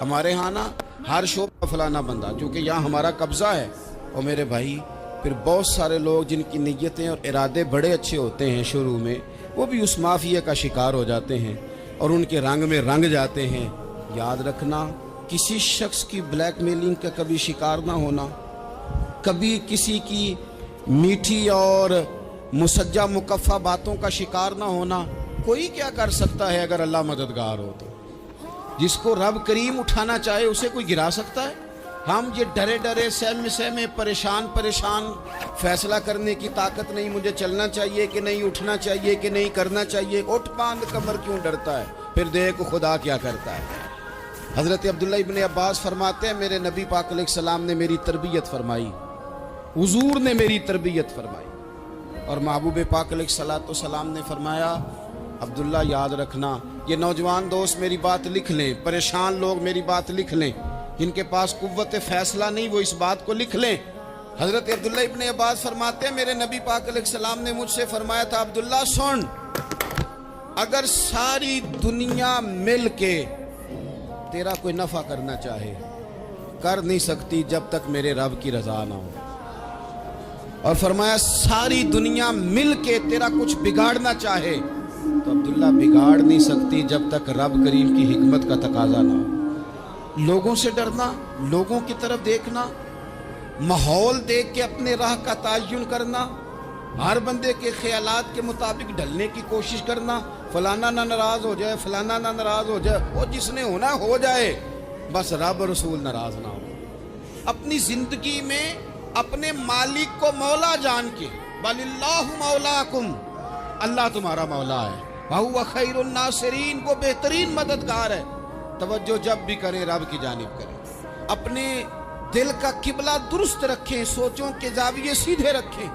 ہمارے ہاں نا ہر شعبہ فلانا بندہ، چونکہ یہاں ہمارا قبضہ ہے۔ اور میرے بھائی پھر بہت سارے لوگ جن کی نیتیں اور ارادے بڑے اچھے ہوتے ہیں شروع میں، وہ بھی اس مافیا کا شکار ہو جاتے ہیں اور ان کے رنگ میں رنگ جاتے ہیں۔ یاد رکھنا، کسی شخص کی بلیک میلنگ کا کبھی شکار نہ ہونا، کبھی کسی کی میٹھی اور مسجع مکفہ باتوں کا شکار نہ ہونا۔ کوئی کیا کر سکتا ہے اگر اللہ مددگار ہو تو؟ جس کو رب کریم اٹھانا چاہے اسے کوئی گرا سکتا ہے؟ ہم یہ ڈرے ڈرے سہمے سہمے پریشان فیصلہ کرنے کی طاقت نہیں، مجھے چلنا چاہیے کہ نہیں، اٹھنا چاہیے کہ نہیں، کرنا چاہیے، اٹھ باندھ کمر کیوں ڈرتا ہے؟ پھر دیکھ خدا کیا کرتا ہے۔ حضرت عبداللہ ابن عباس فرماتے ہیں میرے نبی پاک علیہ السلام نے میری تربیت فرمائی، حضور نے میری تربیت فرمائی، اور محبوب پاک علیہ السلام نے فرمایا عبداللہ یاد رکھنا، یہ نوجوان دوست میری بات لکھ لیں، پریشان لوگ میری بات لکھ لیں، جن کے پاس قوت فیصلہ نہیں وہ اس بات کو لکھ لیں۔ حضرت عبداللہ ابن عباس فرماتے ہیں میرے نبی پاک علیہ السلام نے مجھ سے فرمایا تھا عبداللہ سن، اگر ساری دنیا مل کے تیرا کوئی نفع کرنا چاہے کر نہیں سکتی جب تک میرے رب کی رضا نہ ہو، اور فرمایا ساری دنیا مل کے تیرا کچھ بگاڑنا چاہے تو عبداللہ بگاڑ نہیں سکتی جب تک رب کریم کی حکمت کا تقاضا نہ ہو۔ لوگوں سے ڈرنا، لوگوں کی طرف دیکھنا، ماحول دیکھ کے اپنے راہ کا تعین کرنا، ہر بندے کے خیالات کے مطابق ڈھلنے کی کوشش کرنا، فلانا نہ ناراض ہو جائے، فلانا نہ ناراض ہو جائے، وہ جس نے ہونا ہو جائے، بس رب رسول ناراض نہ ہو۔ اپنی زندگی میں اپنے مالک کو مولا جان کے، بل اللہ مولاکم، اللہ تمہارا مولا ہے، وَهُوَ خَيْرُ النَّاصِرِينَ، وہ بہترین مددگار ہے۔ توجہ جب بھی کریں رب کی جانب کریں، اپنے دل کا قبلہ درست رکھیں، سوچوں کے زاویے سیدھے رکھیں۔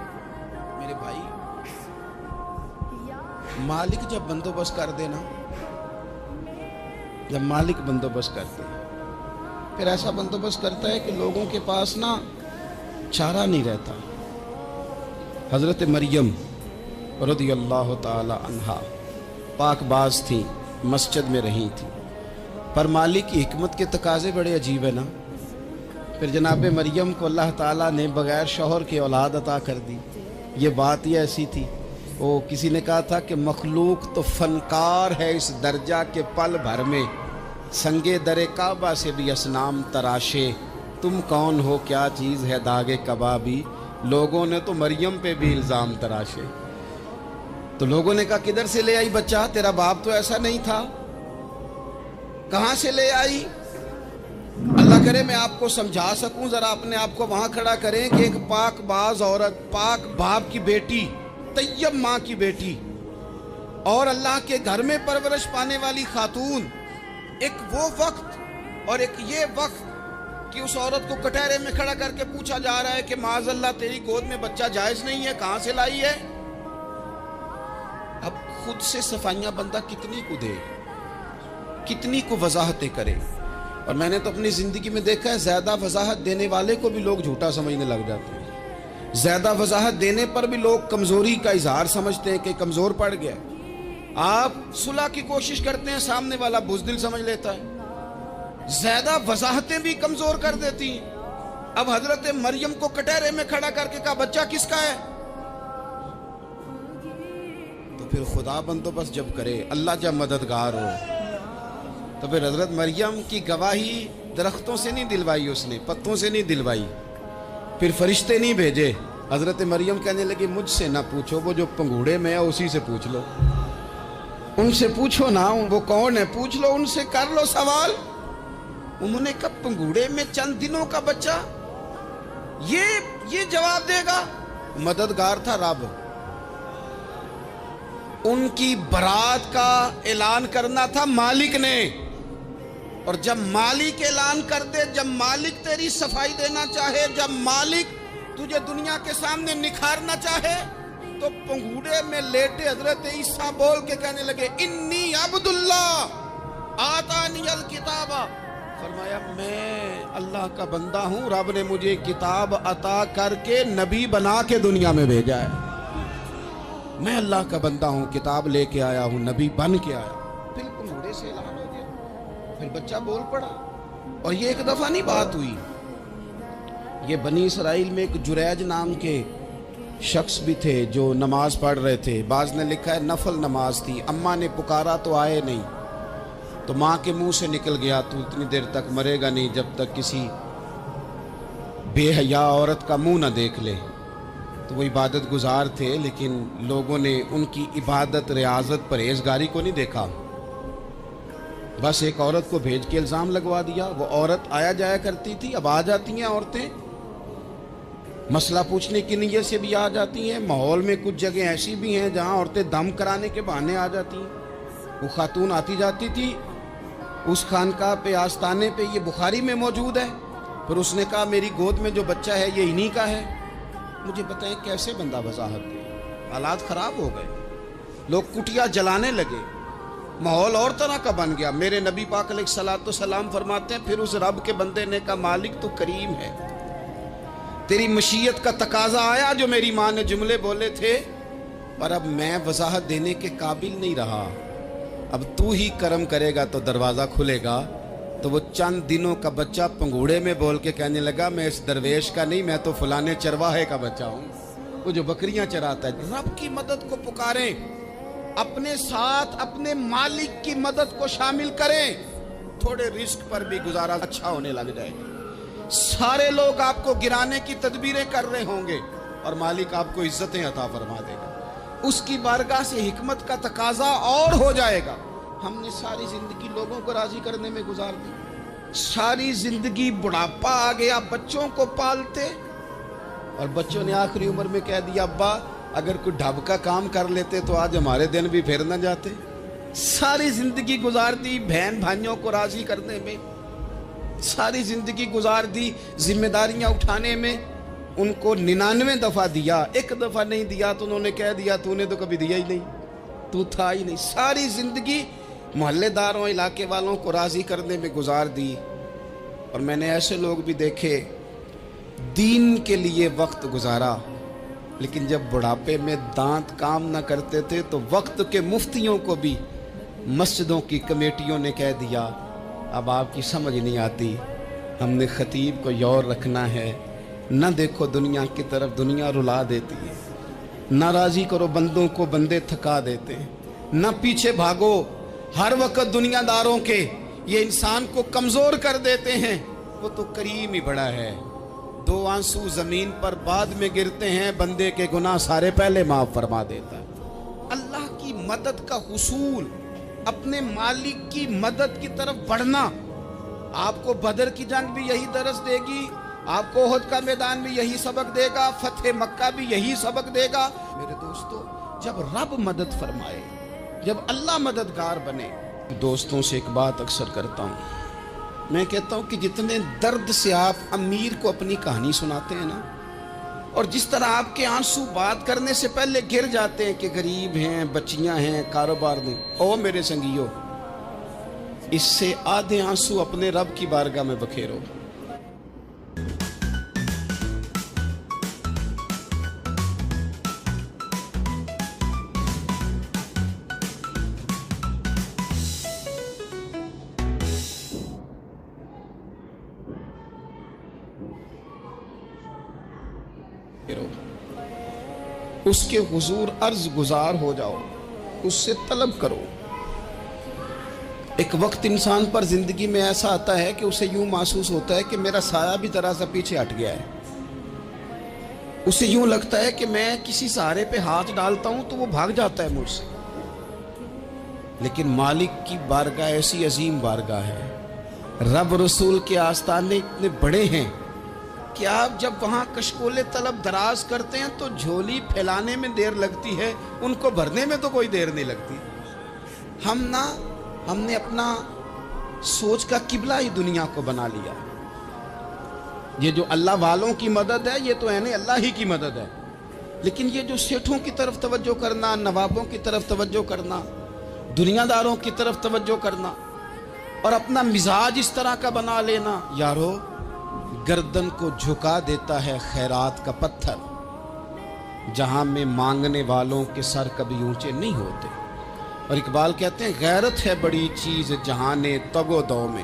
میرے بھائی مالک جب بندوبست کر دے نا، جب مالک بندوبست کرتے پھر ایسا بندوبست کرتا ہے کہ لوگوں کے پاس نا چارہ نہیں رہتا۔ حضرت مریم رضی اللہ تعالی عنہا پاک باز تھیں، مسجد میں رہی تھیں، پر مالک کی حکمت کے تقاضے بڑے عجیب ہے نا۔ پھر جناب مریم کو اللہ تعالیٰ نے بغیر شوہر کے اولاد عطا کر دی۔ یہ بات ہی ایسی تھی، وہ کسی نے کہا تھا کہ مخلوق تو فنکار ہے اس درجہ کے پل بھر میں سنگے در کعبہ سے بھی اصنام تراشے، تم کون ہو کیا چیز ہے داغے کبابی، لوگوں نے تو مریم پہ بھی الزام تراشے۔ تو لوگوں نے کہا کدھر سے لے آئی بچہ، تیرا باپ تو ایسا نہیں تھا، کہاں سے لے آئی؟ اللہ کرے میں آپ کو سمجھا سکوں، ذرا اپنے آپ کو وہاں کھڑا کریں کہ ایک پاک باز عورت، پاک باپ کی بیٹی، طیب ماں کی بیٹی، اور اللہ کے گھر میں پرورش پانے والی خاتون، ایک وہ وقت اور ایک یہ وقت کہ اس عورت کو کٹہرے میں کھڑا کر کے پوچھا جا رہا ہے کہ معاذ اللہ تیری گود میں بچہ جائز نہیں ہے، کہاں سے لائی ہے؟ اب خود سے صفائیاں بندہ کتنی کو دے، کتنی کو وضاحتیں کرے۔ اور میں نے تو اپنی زندگی میں دیکھا ہے زیادہ وضاحت دینے والے کو بھی لوگ جھوٹا سمجھنے لگ جاتے ہیں، زیادہ وضاحت دینے پر بھی لوگ کمزوری کا اظہار سمجھتے ہیں کہ کمزور پڑ گیا۔ آپ صلح کی کوشش کرتے ہیں، سامنے والا بزدل سمجھ لیتا ہے، زیادہ وضاحتیں بھی کمزور کر دیتی ہیں۔ اب حضرت مریم کو کٹہرے میں کھڑا کر کے کہا بچہ کس کا ہے؟ تو پھر خدا بندوبست جب کرے، اللہ جب مددگار ہو، تو پھر حضرت مریم کی گواہی درختوں سے نہیں دلوائی، اس نے پتوں سے نہیں دلوائی، پھر فرشتے نہیں بھیجے۔ حضرت مریم کہنے لگی مجھ سے نہ پوچھو، وہ جو پنگوڑے میں ہے اسی سے پوچھ لو، ان سے پوچھو نا وہ کون ہے، پوچھ لو ان سے، کر لو سوال۔ انہوں نے کہا پنگوڑے میں چند دنوں کا بچہ یہ جواب دے گا؟ مددگار تھا رب، ان کی برات کا اعلان کرنا تھا مالک نے، اور جب مالک اعلان کر دے، جب مالک تیری صفائی دینا چاہے، جب مالک تجھے دنیا کے سامنے نکھارنا چاہے، تو پنگوڑے میں لیٹے حضرت عیسیٰ بول کے کہنے لگے انی عبداللہ آتانی الکتاب، فرمایا میں اللہ کا بندہ ہوں، رب نے مجھے کتاب عطا کر کے نبی بنا کے دنیا میں بھیجا ہے، میں اللہ کا بندہ ہوں، کتاب لے کے آیا ہوں، نبی بن کے آیا۔ پھر پنگوڑے سے اعلان ہو گیا، پھر بچہ بول پڑا۔ اور یہ ایک دفعہ نہیں بات ہوئی، یہ بنی اسرائیل میں ایک جریج نام کے شخص بھی تھے جو نماز پڑھ رہے تھے. بعض نے لکھا ہے نفل نماز تھی. اماں نے پکارا تو آئے نہیں، تو ماں کے منہ سے نکل گیا تو اتنی دیر تک مرے گا نہیں جب تک کسی بے حیا عورت کا منہ نہ دیکھ لے. تو وہ عبادت گزار تھے، لیکن لوگوں نے ان کی عبادت، ریاضت، پرہیزگاری کو نہیں دیکھا. بس ایک عورت کو بھیج کے الزام لگوا دیا. وہ عورت آیا جایا کرتی تھی، اب آ جاتی ہیں عورتیں، مسئلہ پوچھنے کی نیت سے بھی آ جاتی ہیں. ماحول میں کچھ جگہ ایسی بھی ہیں جہاں عورتیں دم کرانے کے بہانے آ جاتی ہیں. وہ خاتون آتی جاتی تھی اس خانقاہ پہ، آستانے پہ، یہ بخاری میں موجود ہے. پھر اس نے کہا میری گود میں جو بچہ ہے یہ انہی کا ہے. مجھے بتائیں کیسے بندہ وضاحت دے؟ حالات خراب ہو گئے، لوگ کٹیا جلانے لگے، ماحول اور طرح کا بن گیا. میرے نبی پاک علیہ الصلوۃ والسلام فرماتے ہیں پھر اس رب کے بندے نے کہا مالک تو کریم ہے، تیری مشیت کا تقاضا آیا جو میری ماں نے جملے بولے تھے، پر اب میں وضاحت دینے کے قابل نہیں رہا، اب تو ہی کرم کرے گا تو دروازہ کھلے گا. تو وہ چند دنوں کا بچہ پنگوڑے میں بول کے کہنے لگا میں اس درویش کا نہیں، میں تو فلانے چرواہے کا بچہ ہوں، وہ جو بکریاں چراتا ہے. رب کی مدد کو پکاریں، اپنے ساتھ اپنے مالک کی مدد کو شامل کریں، تھوڑے رزق پر بھی گزارا اچھا ہونے لگ جائے گا. سارے لوگ آپ کو گرانے کی تدبیریں کر رہے ہوں گے اور مالک آپ کو عزتیں عطا فرما دے گا. اس کی بارگاہ سے حکمت کا تقاضا اور ہو جائے گا. ہم نے ساری زندگی لوگوں کو راضی کرنے میں گزار دی، ساری زندگی بڑھاپا آ گیا بچوں کو پالتے، اور بچوں نے آخری عمر میں کہہ دیا ابا اگر کوئی ڈھب کا کام کر لیتے تو آج ہمارے دن بھی پھر نہ جاتے. ساری زندگی گزار دی بہن بھائیوں کو راضی کرنے میں، ساری زندگی گزار دی ذمہ داریاں اٹھانے میں. ان کو 99 دفعہ دیا، ایک دفعہ نہیں دیا تو انہوں نے کہہ دیا تو نے تو کبھی دیا ہی نہیں، تو تھا ہی نہیں. ساری زندگی محلے داروں، علاقے والوں کو راضی کرنے میں گزار دی. اور میں نے ایسے لوگ بھی دیکھے دین کے لیے وقت گزارا، لیکن جب بڑھاپے میں دانت کام نہ کرتے تھے تو وقت کے مفتیوں کو بھی مسجدوں کی کمیٹیوں نے کہہ دیا اب آپ کی سمجھ نہیں آتی، ہم نے خطیب کو یور رکھنا ہے، نہ دیکھو دنیا کی طرف، دنیا رلا دیتی ہے، نہ راضی کرو بندوں کو، بندے تھکا دیتے ہیں، نہ پیچھے بھاگو ہر وقت دنیا داروں کے، یہ انسان کو کمزور کر دیتے ہیں. وہ تو کریم ہی بڑا ہے، 2 آنسو زمین پر بعد میں گرتے ہیں، بندے کے گناہ سارے پہلے معاف فرما دیتا ہے. اللہ کی مدد کا حصول، اپنے مالک کی مدد کی طرف بڑھنا. آپ کو بدر کی جنگ بھی یہی درس دے گی، آپ کو احد کا میدان بھی یہی سبق دے گا، فتح مکہ بھی یہی سبق دے گا. میرے دوستو جب رب مدد فرمائے، جب اللہ مددگار بنے. دوستوں سے ایک بات اکثر کرتا ہوں، میں کہتا ہوں کہ جتنے درد سے آپ امیر کو اپنی کہانی سناتے ہیں نا، اور جس طرح آپ کے آنسو بات کرنے سے پہلے گر جاتے ہیں کہ غریب ہیں، بچیاں ہیں، کاروبار نہیں، او میرے سنگیو، اس سے آدھے آنسو اپنے رب کی بارگاہ میں بکھیرو. اس کے حضور عرض گزار ہو جاؤ، اس سے طلب کرو. ایک وقت انسان پر زندگی میں ایسا آتا ہے کہ اسے یوں محسوس ہوتا ہے کہ میرا سایہ بھی ذرا سا پیچھے ہٹ گیا ہے. اسے یوں لگتا ہے کہ میں کسی سہارے پہ ہاتھ ڈالتا ہوں تو وہ بھاگ جاتا ہے مجھ سے. لیکن مالک کی بارگاہ ایسی عظیم بارگاہ ہے، رب رسول کے آستانے اتنے بڑے ہیں کہ آپ جب وہاں کشکول طلب دراز کرتے ہیں تو جھولی پھیلانے میں دیر لگتی ہے، ان کو بھرنے میں تو کوئی دیر نہیں لگتی. ہم نے اپنا سوچ کا قبلہ ہی دنیا کو بنا لیا. یہ جو اللہ والوں کی مدد ہے یہ تو اللہ ہی کی مدد ہے، لیکن یہ جو سیٹھوں کی طرف توجہ کرنا، نوابوں کی طرف توجہ کرنا، دنیا داروں کی طرف توجہ کرنا اور اپنا مزاج اس طرح کا بنا لینا، یارو گردن کو جھکا دیتا ہے خیرات کا پتھر، جہاں میں مانگنے والوں کے سر کبھی اونچے نہیں ہوتے. اور اقبال کہتے ہیں غیرت ہے بڑی چیز جہاں نے تگ و دو میں،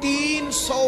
300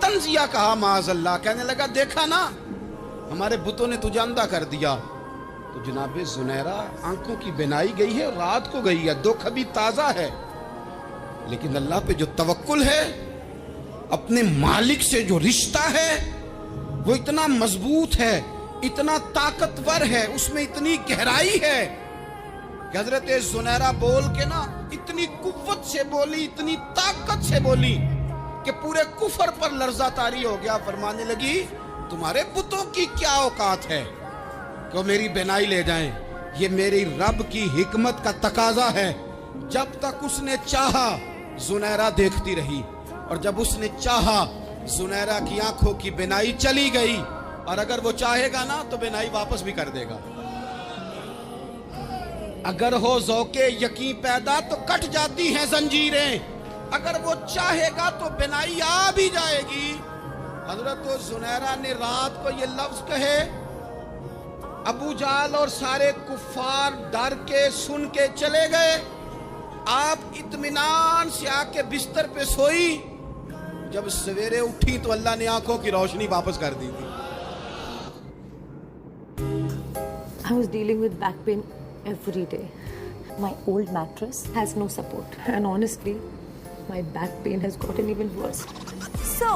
تنزیہ کہا معاذ اللہ, کہنے لگا دیکھا نا ہمارے بتوں نے تجھے اندھا کر دیا. تو جناب زنیرہ آنکھوں کی بینائی گئی ہے, رات کو گئی ہے, دکھ ابھی تازہ ہے, لیکن اللہ پہ جو توکل ہے, اپنے مالک سے جو رشتہ ہے وہ اتنا مضبوط ہے, اتنا طاقتور ہے, اس میں اتنی گہرائی ہے کہ حضرت زنیرہ بول کے نا اتنی قوت سے بولی, اتنی طاقت سے بولی کہ پورے کفر پر لرزہ طاری ہو گیا. فرمانے لگی تمہارے بتوں کی کیا اوقات ہے کہ وہ میری بینائی لے جائیں, یہ میری رب کی حکمت کا تقاضا ہے. جب تک اس نے چاہا زنیرہ دیکھتی رہی, اور جب اس نے چاہا زنیرہ کی آنکھوں کی بینائی چلی گئی, اور اگر وہ چاہے گا نا تو بینائی واپس بھی کر دے گا. اگر ہو ذوق یقین پیدا تو کٹ جاتی ہیں زنجیریں, اگر وہ چاہے گا تو بینائی آ بھی جائے گی. حضرت زنیرہ نے رات کو یہ لفظ کہے, ابو جال اور سارے کفار ڈر کے سن کے چلے گئے. آپ اطمینان سے آ کے بستر پہ سوئی, جب سویرے اٹھی تو اللہ نے آنکھوں کی روشنی واپس کر دی تھی. I was dealing with back pain every day. My old mattress has no support, and honestly, my back pain has gotten even worse. So,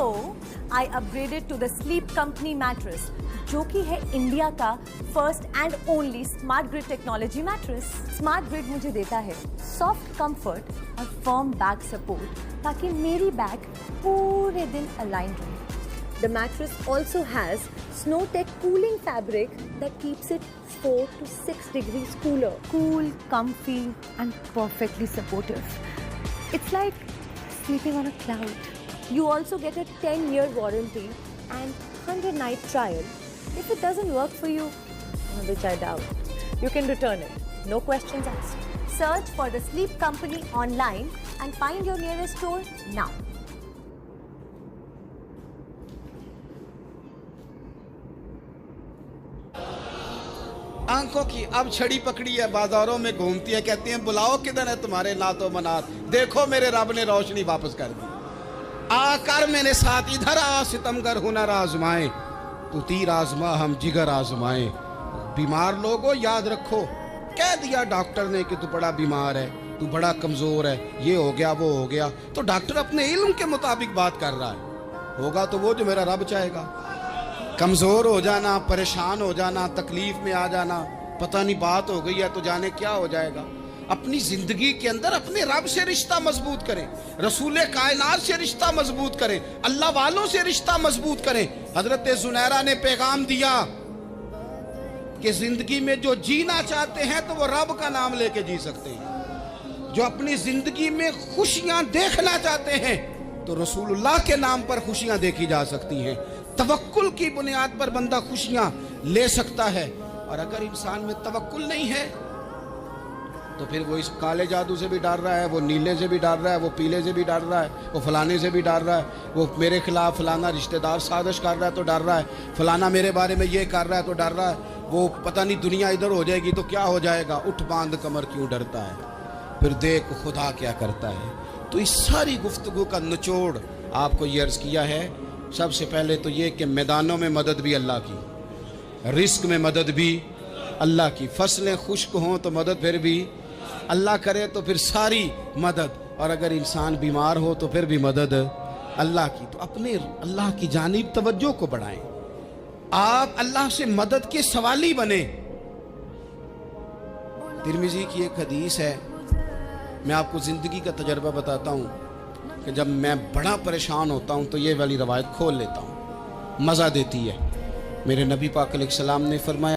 I upgraded to the Sleep Company mattress, جو کہ ہے India کا first and only smart grid technology meters. Smart grid مجھے دیتا ہے soft comfort اور فرم back support, تاکہ میری بیک پورے دن الائنڈ رہے. The mattress also has Snowtech cooling fabric that keeps it 4 to 6 degrees cooler. Cool, comfy and perfectly supportive. It's like sleeping on a cloud. You also get a 10-year warranty and 100-night trial. If it doesn't work for you, which I doubt, you can return it. No questions asked. Search for the Sleep Company online and find your nearest store now. آنکھوں کی اب چھڑی پکڑی ہے, بازاروں میں گھومتی ہے, کہتی ہیں بلاؤ کدھر ہے تمہارے نعت و منات, دیکھو میرے رب نے روشنی واپس کر دی. آ کر میرے ساتھ ادھر آ, ستمگر ہنر آزمائیں, تو تیر آزما ہم جگر آزمائیں. بیمار لوگوں یاد رکھو, کہہ دیا ڈاکٹر نے کہ تو بڑا بیمار ہے, تو بڑا کمزور ہے, یہ ہو گیا وہ ہو گیا, تو ڈاکٹر اپنے علم کے مطابق بات کر رہا ہے. ہوگا تو وہ جو میرا رب چاہے گا. کمزور ہو جانا, پریشان ہو جانا, تکلیف میں آ جانا, پتہ نہیں بات ہو گئی ہے تو جانے کیا ہو جائے گا. اپنی زندگی کے اندر اپنے رب سے رشتہ مضبوط کریں, رسول کائنات سے رشتہ مضبوط کریں, اللہ والوں سے رشتہ مضبوط کریں. حضرت زنیرہ نے پیغام دیا کہ زندگی میں جو جینا چاہتے ہیں تو وہ رب کا نام لے کے جی سکتے ہیں. جو اپنی زندگی میں خوشیاں دیکھنا چاہتے ہیں تو رسول اللہ کے نام پر خوشیاں دیکھی جا سکتی ہیں. توکل کی بنیاد پر بندہ خوشیاں لے سکتا ہے. اور اگر انسان میں توکل نہیں ہے تو پھر وہ اس کالے جادو سے بھی ڈر رہا ہے, وہ نیلے سے بھی ڈر رہا ہے, وہ پیلے سے بھی ڈر رہا ہے, وہ فلانے سے بھی ڈر رہا ہے, وہ میرے خلاف فلانا رشتہ دار سازش کر رہا ہے تو ڈر رہا ہے, فلانا میرے بارے میں یہ کر رہا ہے تو ڈر رہا ہے, وہ پتہ نہیں دنیا ادھر ہو جائے گی تو کیا ہو جائے گا. اٹھ باندھ کمر کیوں ڈرتا ہے, پھر دیکھ خدا کیا کرتا ہے. تو اس ساری گفتگو کا نچوڑ آپ کو یہ عرض کیا ہے. سب سے پہلے تو یہ کہ میدانوں میں مدد بھی اللہ کی, رزق میں مدد بھی اللہ کی, فصلیں خشک ہوں تو مدد پھر بھی اللہ کرے, تو پھر ساری مدد, اور اگر انسان بیمار ہو تو پھر بھی مدد اللہ کی. تو اپنے اللہ کی جانب توجہ کو بڑھائیں, آپ اللہ سے مدد کے سوالی بنیں. ترمذی کی ایک حدیث ہے, میں آپ کو زندگی کا تجربہ بتاتا ہوں کہ جب میں بڑا پریشان ہوتا ہوں تو یہ والی روایت کھول لیتا ہوں, مزہ دیتی ہے. میرے نبی پاک علیہ السلام نے فرمایا